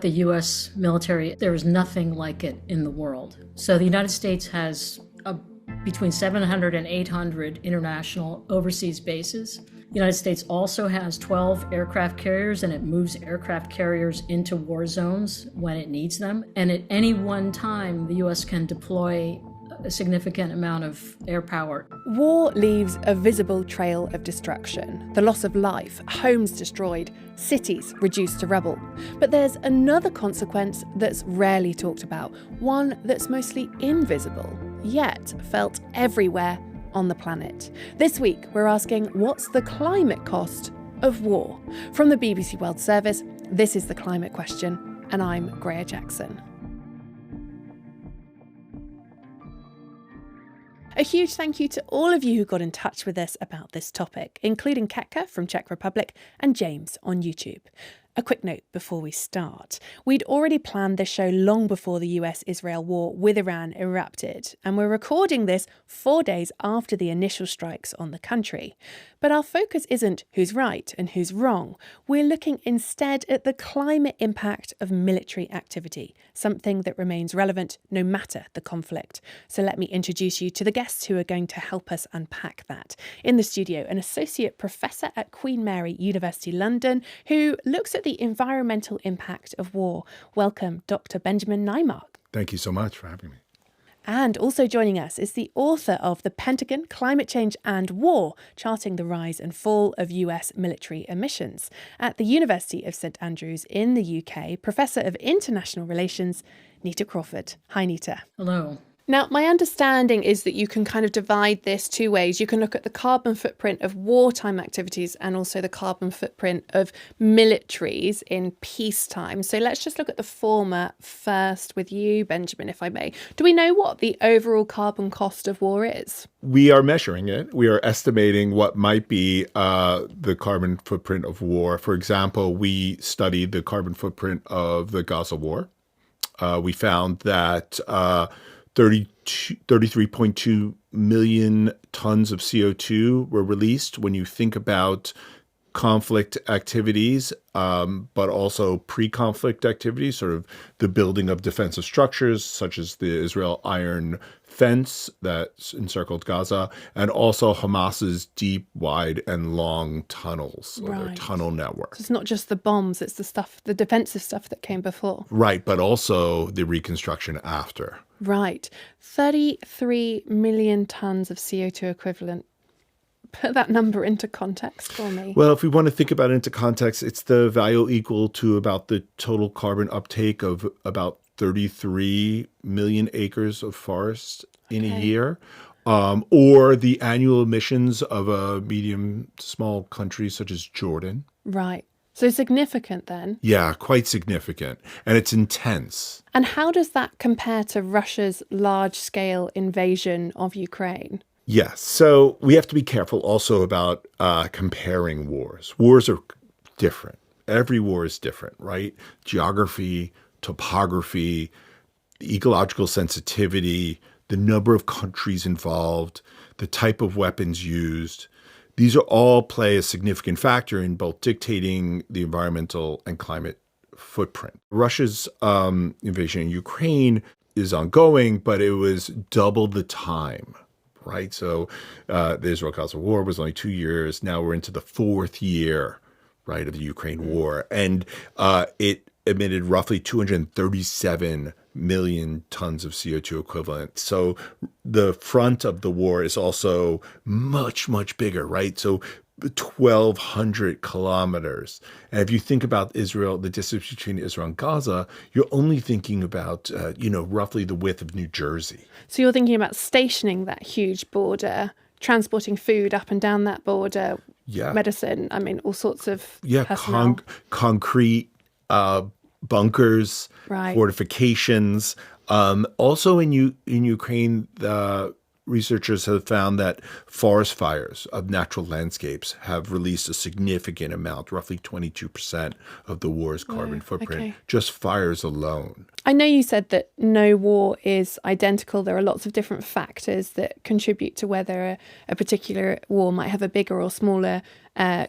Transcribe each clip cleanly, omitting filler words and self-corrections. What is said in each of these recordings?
The U.S. military, there is nothing like it in the world. So the United States has between 700 and 800 international overseas bases. The United States also has 12 aircraft carriers, and it moves aircraft carriers into war zones when it needs them. And at any one time, the U.S. can deploy a significant amount of air power. War leaves a visible trail of destruction, the loss of life, homes destroyed, cities reduced to rubble. But there's another consequence that's rarely talked about, one that's mostly invisible, yet felt everywhere on the planet. This week, we're asking, what's the climate cost of war? From the BBC World Service, this is The Climate Question, and I'm Greer Jackson. A huge thank you to all of you who got in touch with us about this topic, including Katka from Czech Republic and James on YouTube. A quick note before we start. We'd already planned this show long before the US-Israel war with Iran erupted, and we're recording this 4 days after the initial strikes on the country. But our focus isn't who's right and who's wrong. We're looking instead at the climate impact of military activity, something that remains relevant no matter the conflict. So let me introduce you to the guests who are going to help us unpack that. In the studio, an associate professor at Queen Mary University London who looks at the environmental impact of war. Welcome, Dr. Benjamin Naimark. Thank you so much for having me. And also joining us is the author of The Pentagon, Climate Change and War, charting the rise and fall of US military emissions. At the University of St Andrews in the UK, Professor of International Relations, Nita Crawford. Hi, Nita. Hello. Now, my understanding is that you can kind of divide this two ways. You can look at the carbon footprint of wartime activities and also the carbon footprint of militaries in peacetime. So let's just look at the former first with you, Benjamin, if I may. Do we know what the overall carbon cost of war is? We are measuring it. We are estimating what might be the carbon footprint of war. For example, we studied the carbon footprint of the Gaza war. We found that 33.2 million tons of CO2 were released when you think about conflict activities, but also pre-conflict activities, sort of the building of defensive structures, such as the Israel Iron Fence that encircled Gaza, and also Hamas's deep, wide, and long tunnels, or their tunnel network. So it's not just the bombs, it's the stuff, the defensive stuff that came before. Right, but also the reconstruction after. Right. 33 million tons of CO2 equivalent. Put that number into context for me. Well, if we want to think about it into context, it's the value equal to about the total carbon uptake of about 33 million acres of forest in a year, or the annual emissions of a medium to small country such as Jordan. Right. So significant then. Yeah, quite significant. And it's intense. And how does that compare to Russia's large-scale invasion of Ukraine? Yes. So we have to be careful also about comparing wars. Wars are different. Every war is different, right? Geography, topography, ecological sensitivity, the number of countries involved, the type of weapons used. These are all play a significant factor in both dictating the environmental and climate footprint. Russia's invasion in Ukraine is ongoing, but it was double the time, right? So the Israel-Gaza war was only 2 years. Now we're into the 4th year, right, of the Ukraine war. And it emitted roughly 237 million tons of CO2 equivalent. So the front of the war is also much, much bigger, right? So 1,200 kilometers. And if you think about Israel, the distance between Israel and Gaza, you're only thinking about, roughly the width of New Jersey. So you're thinking about stationing that huge border, transporting food up and down that border, medicine, all sorts of personnel. Concrete bunkers, fortifications. Also in Ukraine, the researchers have found that forest fires of natural landscapes have released a significant amount, roughly 22% of the war's carbon footprint, just fires alone. I know you said that no war is identical. There are lots of different factors that contribute to whether a particular war might have a bigger or smaller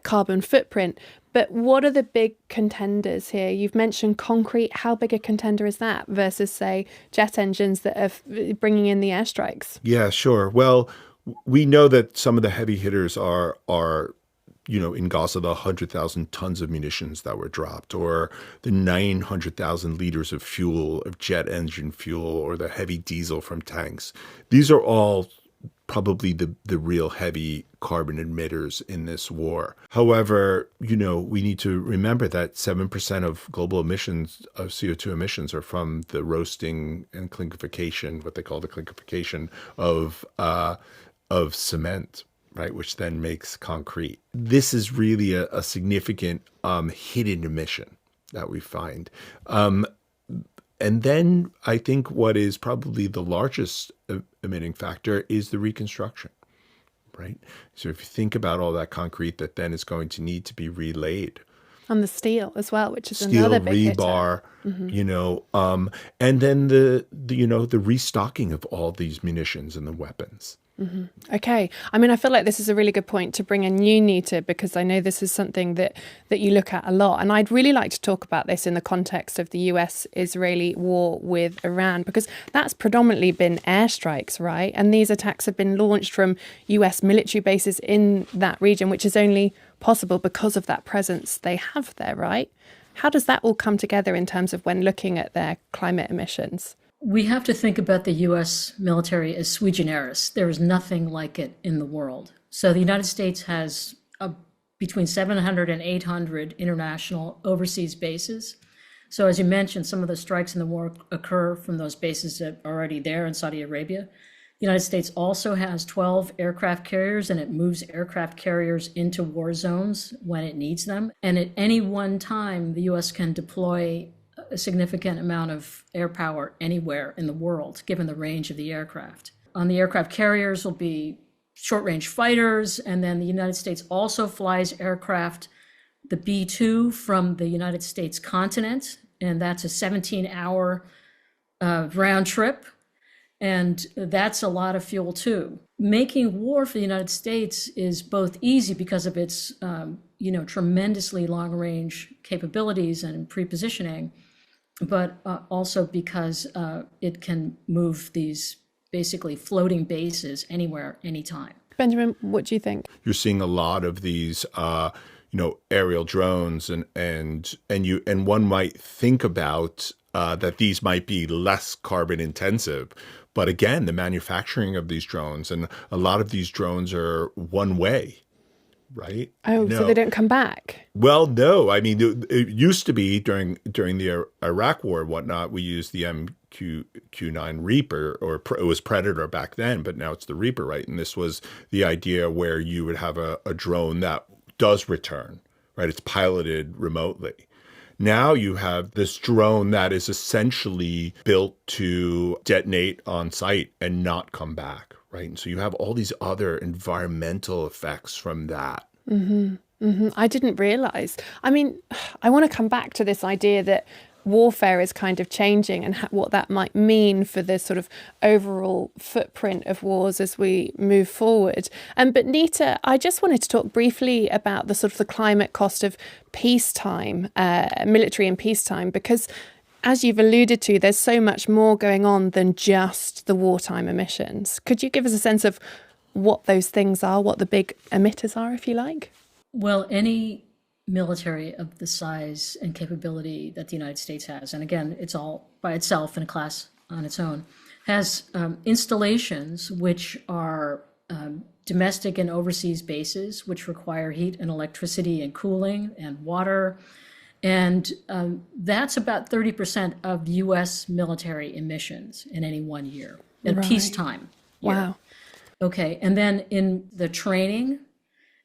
carbon footprint. But what are the big contenders here? You've mentioned concrete. How big a contender is that versus, say, jet engines that are bringing in the airstrikes? Yeah, sure. Well, we know that some of the heavy hitters are in Gaza, the 100,000 tons of munitions that were dropped, or the 900,000 liters of fuel, of jet engine fuel, or the heavy diesel from tanks. These are all probably the real heavy carbon emitters in this war. However, we need to remember that 7% of global emissions of CO2 emissions are from the roasting and clinkification, what they call the clinkification of cement, right, which then makes concrete. This is really a significant hidden emission that we find. And then I think what is probably the largest emitting factor is the reconstruction, right? So if you think about all that concrete that then is going to need to be relaid. And the steel as well, which is steel, another big rebar, and then the restocking of all these munitions and the weapons. Mm-hmm. Okay. I mean, I feel like this is a really good point to bring in you, Nita, because I know this is something that you look at a lot. And I'd really like to talk about this in the context of the US-Israeli war with Iran, because that's predominantly been airstrikes, right? And these attacks have been launched from US military bases in that region, which is only possible because of that presence they have there, right? How does that all come together in terms of when looking at their climate emissions? We have to think about the U.S. military as sui generis. There is nothing like it in the world. So the United States has between 700 and 800 international overseas bases. So as you mentioned, some of the strikes in the war occur from those bases that are already there in Saudi Arabia. The United States also has 12 aircraft carriers, and it moves aircraft carriers into war zones when it needs them. And at any one time, the U.S. can deploy a significant amount of air power anywhere in the world, given the range of the aircraft. On the aircraft carriers will be short-range fighters, and then the United States also flies aircraft, the B-2 from the United States continent, and that's a 17-hour round trip, and that's a lot of fuel too. Making war for the United States is both easy because of its tremendously long-range capabilities and pre-positioning, but also because it can move these basically floating bases anywhere, anytime. Benjamin, what do you think? You're seeing a lot of these, aerial drones, and one might think about that these might be less carbon intensive. But again, the manufacturing of these drones, and a lot of these drones are one way. Right? Oh, so they don't come back? Well, no. I mean, it used to be during the Iraq War and whatnot, we used the MQ-9 Reaper, or it was Predator back then, but now it's the Reaper, right? And this was the idea where you would have a drone that does return, right? It's piloted remotely. Now you have this drone that is essentially built to detonate on site and not come back. Right. And so you have all these other environmental effects from that. Mm-hmm. Mm-hmm. I didn't realize. I mean, I want to come back to this idea that warfare is kind of changing and what that might mean for the sort of overall footprint of wars as we move forward. But Nita, I just wanted to talk briefly about the sort of the climate cost of peacetime, military in peacetime, because as you've alluded to, there's so much more going on than just the wartime emissions. Could you give us a sense of what those things are, what the big emitters are, if you like? Well, any military of the size and capability that the United States has, and again, it's all by itself in a class on its own, has installations which are domestic and overseas bases, which require heat and electricity and cooling and water. And that's about 30% of U.S. military emissions in any one year, at peacetime year. Wow. Okay, and then in the training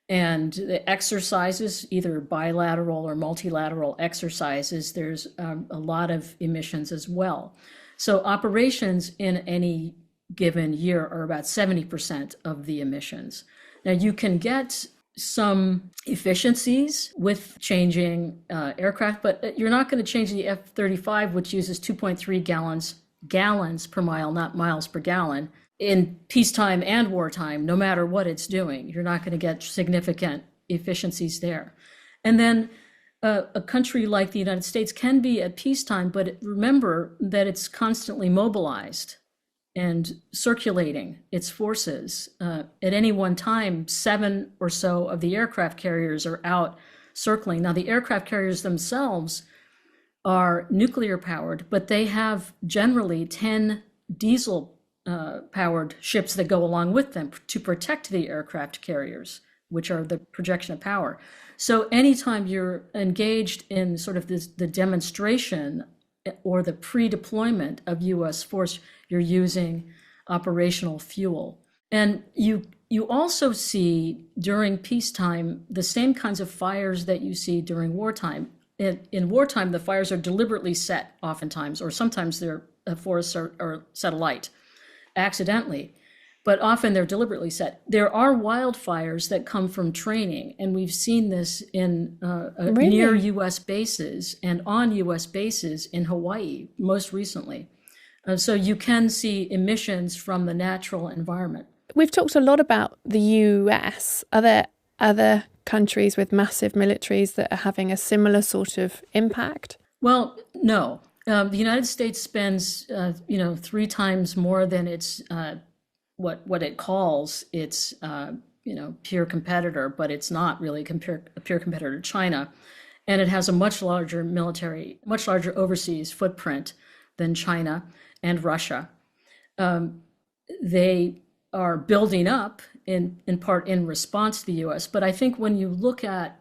and the exercises, either bilateral or multilateral exercises, there's a lot of emissions as well. So operations in any given year are about 70% of the emissions. Now you can get some efficiencies with changing aircraft, but you're not going to change the F-35, which uses 2.3 gallons per mile, not miles per gallon, in peacetime and wartime, no matter what it's doing. You're not going to get significant efficiencies there. And then a country like the United States can be at peacetime, but remember that it's constantly mobilized and circulating its forces. At any one time, 7 or so of the aircraft carriers are out circling. Now, the aircraft carriers themselves are nuclear powered, but they have generally 10 diesel powered ships that go along with them to protect the aircraft carriers, which are the projection of power. So anytime you're engaged in sort of the demonstration or the pre-deployment of US force, you're using operational fuel. And you also see during peacetime the same kinds of fires that you see during wartime. In wartime, the fires are deliberately set oftentimes, or sometimes their forests are set alight accidentally, but often they're deliberately set. There are wildfires that come from training, and we've seen this in Really? near US bases and on US bases in Hawaii most recently. So you can see emissions from the natural environment. We've talked a lot about the US. Are there other countries with massive militaries that are having a similar sort of impact? Well, no. The United States spends, 3 times more than its what it calls its peer competitor, but it's not really a peer competitor to China, and it has a much larger overseas footprint than China and Russia. They are building up in part in response to the U.S. But I think when you look at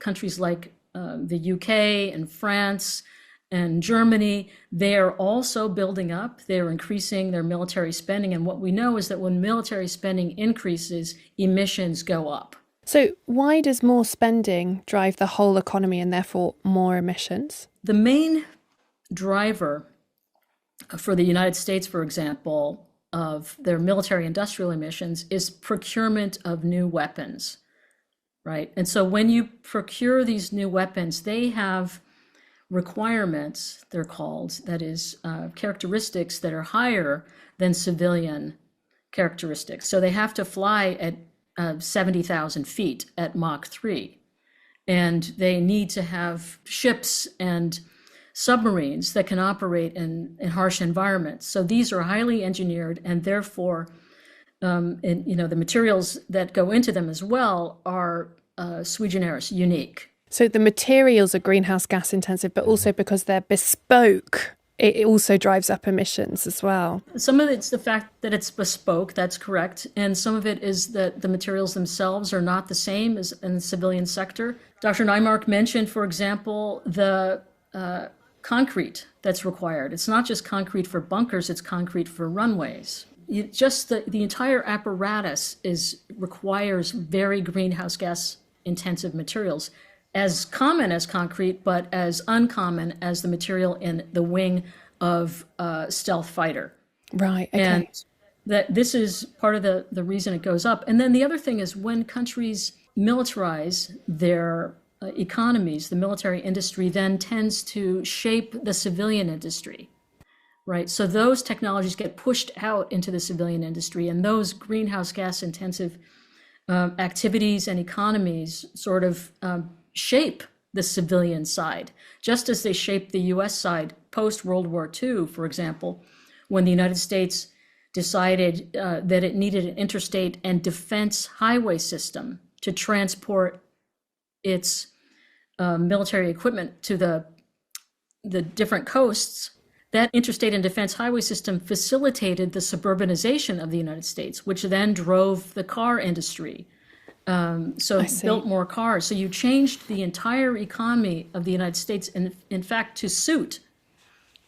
countries like the UK and France and Germany, they are also building up. They're increasing their military spending. And what we know is that when military spending increases, emissions go up. So why does more spending drive the whole economy and therefore more emissions? The main driver for the United States, for example, of their military industrial emissions is procurement of new weapons, right? And so when you procure these new weapons, they have requirements, they're called, that is, characteristics that are higher than civilian characteristics. So they have to fly at 70,000 feet at Mach 3. And they need to have ships and submarines that can operate in harsh environments. So these are highly engineered, and therefore, the materials that go into them as well are sui generis, unique. So the materials are greenhouse gas intensive, but also because they're bespoke, it also drives up emissions as well. Some of it's the fact that it's bespoke, that's correct. And some of it is that the materials themselves are not the same as in the civilian sector. Dr. Nymark mentioned, for example, the concrete that's required. It's not just concrete for bunkers, it's concrete for runways. The entire apparatus requires very greenhouse gas intensive materials, as common as concrete, but as uncommon as the material in the wing of a stealth fighter. Right, okay. And that this is part of the reason it goes up. And then the other thing is when countries militarize their economies, the military industry then tends to shape the civilian industry, right? So those technologies get pushed out into the civilian industry, and those greenhouse gas intensive activities and economies sort of shape the civilian side, just as they shaped the US side post-World War II, for example, when the United States decided that it needed an interstate and defense highway system to transport its military equipment to the different coasts. That interstate and defense highway system facilitated the suburbanization of the United States, which then drove the car industry. So built more cars. So you changed the entire economy of the United States, in fact, to suit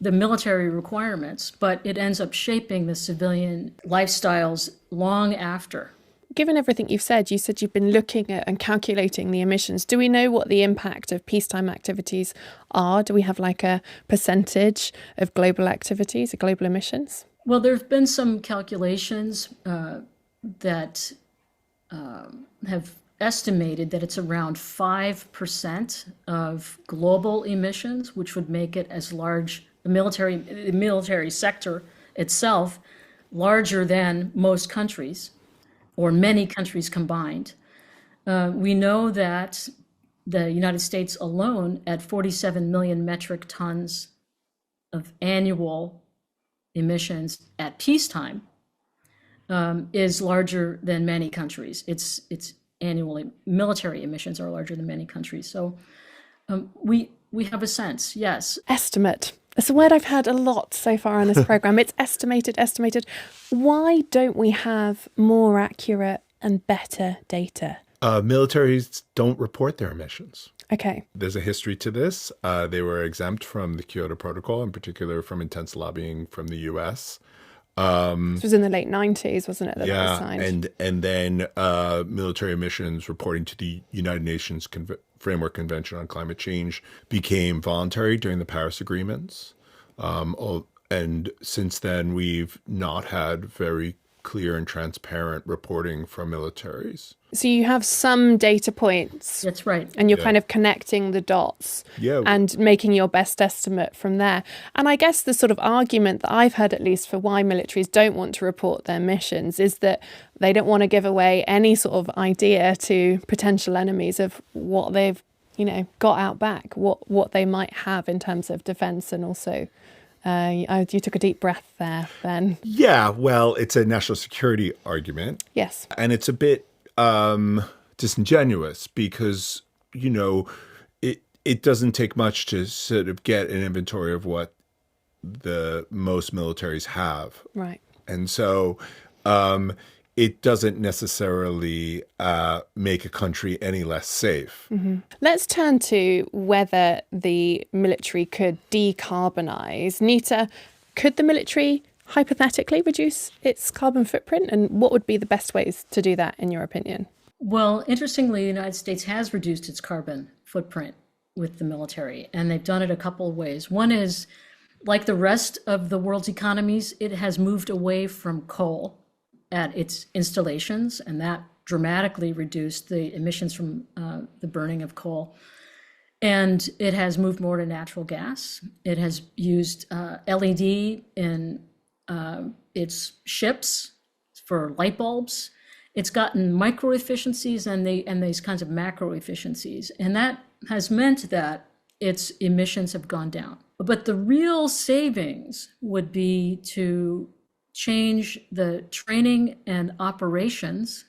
the military requirements, but it ends up shaping the civilian lifestyles long after. Given everything you said you've been looking at and calculating the emissions. Do we know what the impact of peacetime activities are? Do we have like a percentage of global activities, of global emissions? Well, there have been some calculations that have estimated that it's around 5% of global emissions, which would make it as large, the military sector itself, larger than most countries, or many countries combined. We know that the United States alone, at 47 million metric tons of annual emissions at peacetime, is larger than many countries. Its annually military emissions are larger than many countries. So we have a sense, yes. Estimate. It's a word I've heard a lot so far on this program. It's estimated. Why don't we have more accurate and better data? Militaries don't report their emissions. Okay. There's a history to this. They were exempt from the Kyoto Protocol, in particular from intense lobbying from the U.S. This was in the late 90s, wasn't it, that was signed? and then military emissions reporting to the United Nations Framework Convention on Climate Change became voluntary during the Paris Agreements. And since then, we've not had very clear and transparent reporting from militaries. So you have some data points. That's right. And you're kind of connecting the dots and making your best estimate from there. And I guess the sort of argument that I've heard, at least, for why militaries don't want to report their missions is that they don't want to give away any sort of idea to potential enemies of what they've, got out back, what they might have in terms of defence. And also, you took a deep breath there, Ben. Yeah, well, it's a national security argument. Yes. And it's a bit disingenuous because, it doesn't take much to sort of get an inventory of what the most militaries have. Right. And so it doesn't necessarily make a country any less safe. Mm-hmm. Let's turn to whether the military could decarbonise. Nita, could the military hypothetically reduce its carbon footprint? And what would be the best ways to do that, in your opinion? Well, interestingly, the United States has reduced its carbon footprint with the military, and they've done it a couple of ways. One is, like the rest of the world's economies, it has moved away from coal at its installations, and that dramatically reduced the emissions from the burning of coal. And it has moved more to natural gas. It has used LED in its ships for light bulbs. It's gotten micro efficiencies and these kinds of macro efficiencies. And that has meant that its emissions have gone down. But the real savings would be to change the training and operations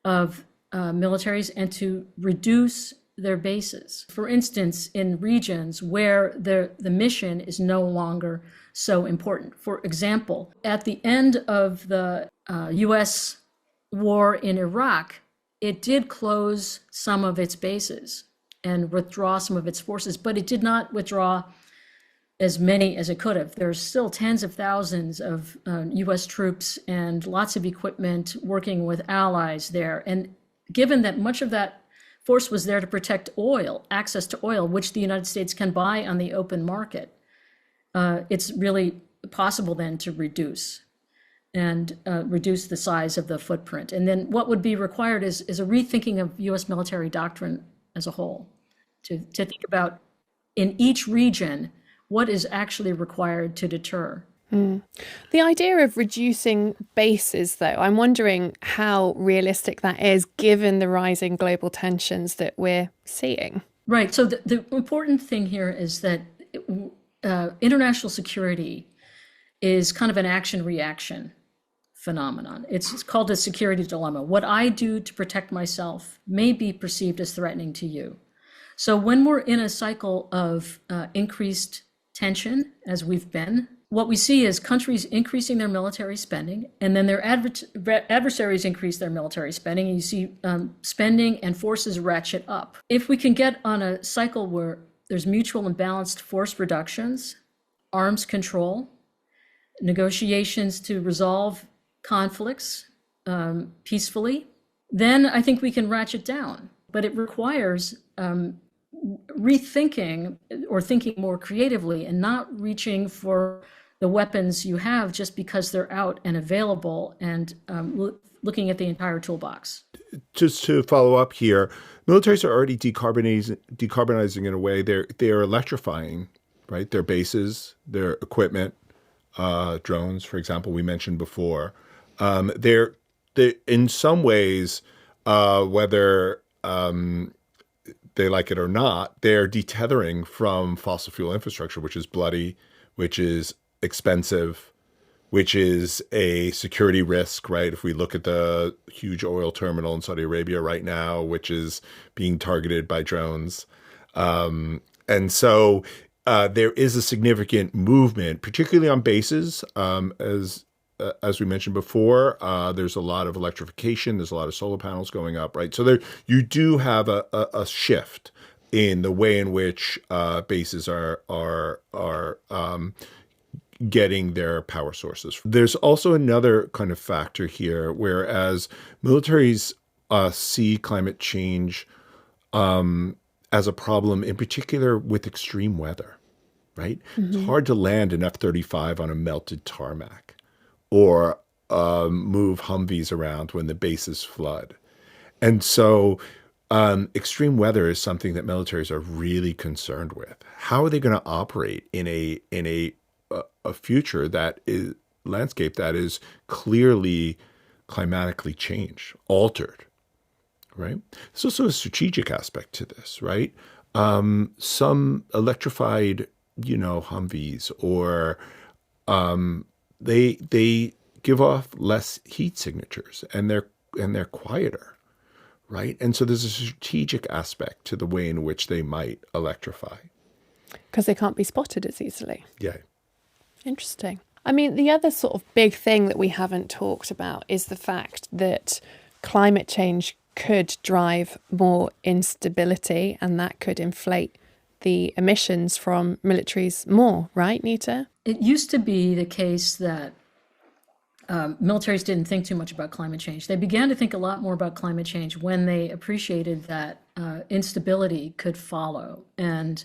of militaries and to reduce their bases. For instance, in regions where the mission is no longer so important. For example, at the end of the U.S. war in Iraq, it did close some of its bases and withdraw some of its forces, but it did not withdraw as many as it could have. There's still tens of thousands of U.S. troops and lots of equipment working with allies there. And given that much of that force was there to protect oil, access to oil, which the United States can buy on the open market, it's really possible then to reduce the size of the footprint. And then what would be required is a rethinking of U.S. military doctrine as a whole, to think about in each region what is actually required to deter. The idea of reducing bases, though, I'm wondering how realistic that is given the rising global tensions that we're seeing. Right. So the important thing here is that international security is kind of an action-reaction phenomenon. It's called a security dilemma. What I do to protect myself may be perceived as threatening to you. So when we're in a cycle of increased tension, as we've been, what we see is countries increasing their military spending, and then their adversaries increase their military spending, and you see spending and forces ratchet up. If we can get on a cycle where there's mutual and balanced force reductions, arms control, negotiations to resolve conflicts peacefully, then I think we can ratchet down. But it requires rethinking or thinking more creatively and not reaching for the weapons you have just because they're out and available, and looking at the entire toolbox. Just to follow up here, militaries are already decarbonizing in a way. They're electrifying, right? Their bases, their equipment, drones, for example, we mentioned before. They're in some ways, whether they like it or not, they're detethering from fossil fuel infrastructure, which is bloody, which is expensive, which is a security risk, right? If we look at the huge oil terminal in Saudi Arabia right now, which is being targeted by drones. And so there is a significant movement, particularly on bases, as we mentioned before. There's a lot of electrification. There's a lot of solar panels going up, right? So there, you do have a shift in the way in which bases are getting their power sources. There's also another kind of factor here, whereas militaries see climate change as a problem, in particular with extreme weather, right? Mm-hmm. It's hard to land an F-35 on a melted tarmac or move Humvees around when the bases flood. And so extreme weather is something that militaries are really concerned with. How are they going to operate in a future that is landscape that is clearly climatically changed, altered, right? There's also a strategic aspect to this, right? Some electrified, Humvees or they give off less heat signatures and they're quieter, right? And so there's a strategic aspect to the way in which they might electrify. Because they can't be spotted as easily. Yeah. Interesting. I mean, the other sort of big thing that we haven't talked about is the fact that climate change could drive more instability and that could inflate the emissions from militaries more, right, Nita? It used to be the case that militaries didn't think too much about climate change. They began to think a lot more about climate change when they appreciated that instability could follow. And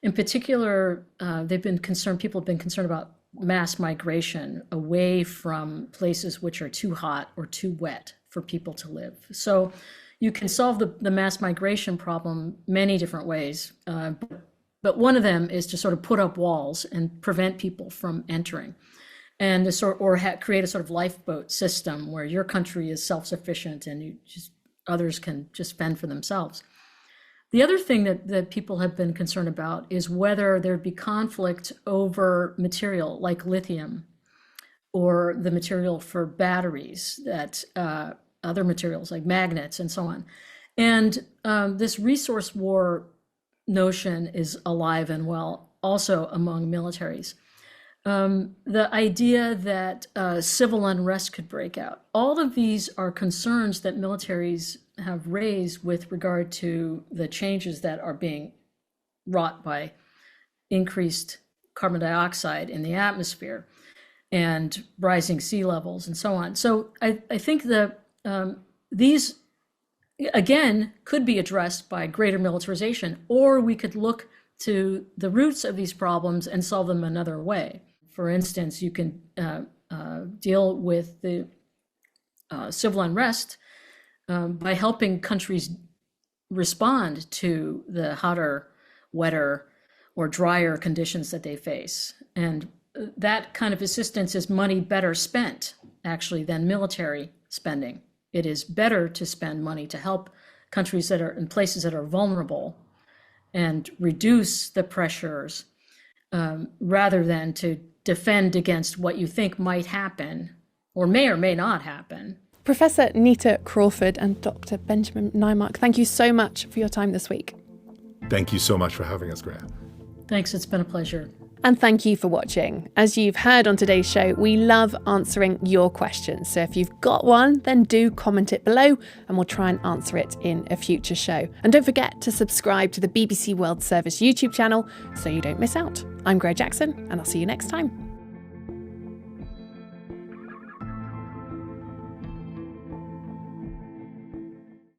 in particular, people have been concerned about mass migration away from places which are too hot or too wet for people to live. So you can solve the mass migration problem many different ways. But one of them is to sort of put up walls and prevent people from entering, and create a sort of lifeboat system where your country is self-sufficient and others can just fend for themselves. The other thing that people have been concerned about is whether there'd be conflict over material like lithium or the material for batteries, that other materials like magnets and so on. And this resource war notion is alive and well also among militaries. The idea that civil unrest could break out. All of these are concerns that militaries have raised with regard to the changes that are being wrought by increased carbon dioxide in the atmosphere and rising sea levels and so on. So I think that these, again, could be addressed by greater militarization, or we could look to the roots of these problems and solve them another way. For instance, you can deal with the civil unrest by helping countries respond to the hotter, wetter, or drier conditions that they face. And that kind of assistance is money better spent, actually, than military spending. It is better to spend money to help countries that are in places that are vulnerable and reduce the pressures rather than to defend against what you think might happen or may not happen. Professor Nita Crawford and Dr. Benjamin Naimark, thank you so much for your time this week. Thank you so much for having us, Graham. Thanks, it's been a pleasure. And thank you for watching. As you've heard on today's show, we love answering your questions. So if you've got one, then do comment it below and we'll try and answer it in a future show. And don't forget to subscribe to the BBC World Service YouTube channel so you don't miss out. I'm Greg Jackson and I'll see you next time.